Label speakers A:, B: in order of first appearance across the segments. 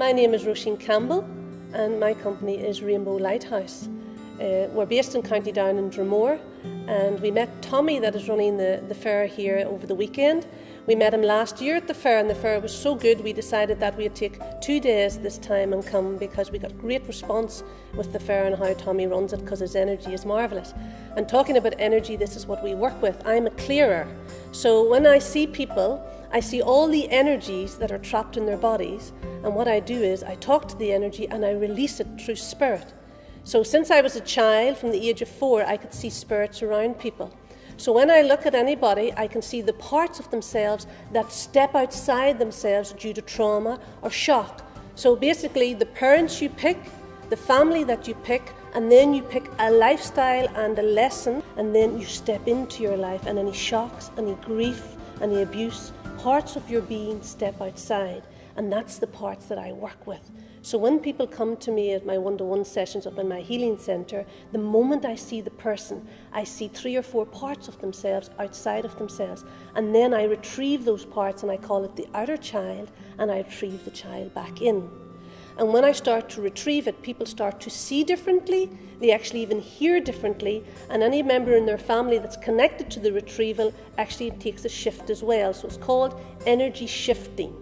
A: My name is Roisin Campbell and my company is Rainbow Lighthouse. We're based in County Down in Dromore, and we met Tommy that is running the fair here over the weekend. We met him last year at the fair, and the fair was so good we decided that we'd take 2 days this time and come, because we got great response with the fair and how Tommy runs it, because his energy is marvellous. And talking about energy, this is what we work with. I'm a clearer, so when I see people, I see all the energies that are trapped in their bodies, and what I do is I talk to the energy and I release it through spirit. So since I was a child, from the age of 4, I could see spirits around people. So when I look at anybody, I can see the parts of themselves that step outside themselves due to trauma or shock. So basically, the parents you pick, the family that you pick, and then you pick a lifestyle and a lesson, and then you step into your life, and any shocks, any grief, any abuse, parts of your being step outside. And that's the parts that I work with. So when people come to me at my one-to-one sessions up in my healing centre, the moment I see the person, I see 3 or 4 parts of themselves outside of themselves. And then I retrieve those parts, and I call it the outer child, and I retrieve the child back in. And when I start to retrieve it, people start to see differently, they actually even hear differently, and any member in their family that's connected to the retrieval actually takes a shift as well. So it's called energy shifting.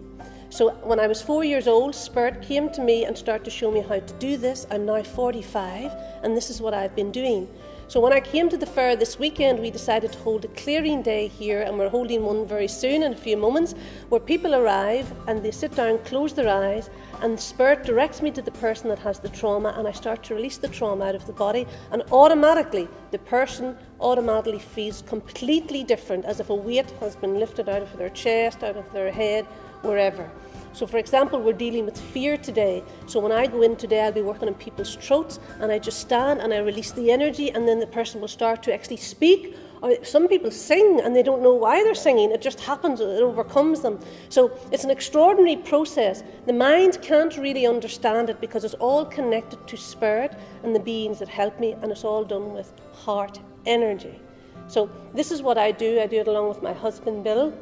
A: So when I was 4 years old, Spirit came to me and started to show me how to do this. I'm now 45, and this is what I've been doing. So when I came to the fair this weekend, we decided to hold a clearing day here, and we're holding one very soon in a few moments, where people arrive and they sit down, close their eyes, and Spirit directs me to the person that has the trauma, and I start to release the trauma out of the body, and automatically the person automatically feels completely different, as if a weight has been lifted out of their chest, out of their head, wherever. So for example, we're dealing with fear today. So when I go in today, I'll be working on people's throats, and I just stand and I release the energy, and then the person will start to actually speak. Or some people sing and they don't know why they're singing. It just happens, it overcomes them. So it's an extraordinary process. The mind can't really understand it because it's all connected to spirit and the beings that help me, and it's all done with heart energy. So this is what I do. I do it along with my husband, Bill.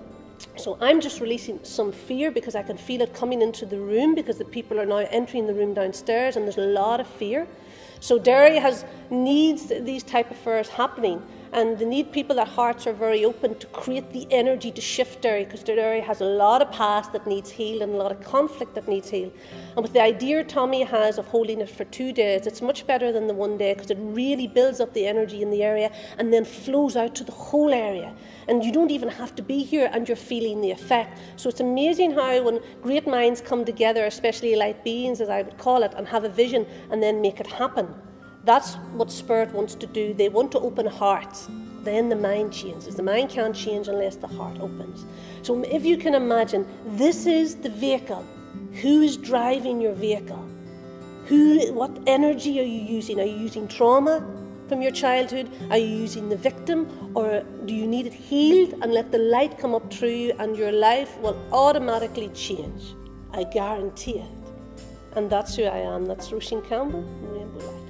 A: So I'm just releasing some fear because I can feel it coming into the room, because the people are now entering the room downstairs and there's a lot of fear. So Derry needs these type of fairs happening, and they need people that hearts are very open to create the energy to shift Derry, because Derry has a lot of past that needs healed and a lot of conflict that needs healed. And with the idea Tommy has of holding it for 2 days, it's much better than the 1 day, because it really builds up the energy in the area and then flows out to the whole area. And you don't even have to be here and you're feeling the effect. So it's amazing how when great minds come together, especially light beings as I would call it, and have a vision and then make it happen. That's what Spirit wants to do. They want to open hearts. Then the mind changes. The mind can't change unless the heart opens. So if you can imagine, this is the vehicle. Who is driving your vehicle? What energy are you using? Are you using trauma from your childhood? Are you using the victim? Or do you need it healed and let the light come up through you, and your life will automatically change? I guarantee it. And that's who I am. That's Roisin Campbell, Rainbow Light.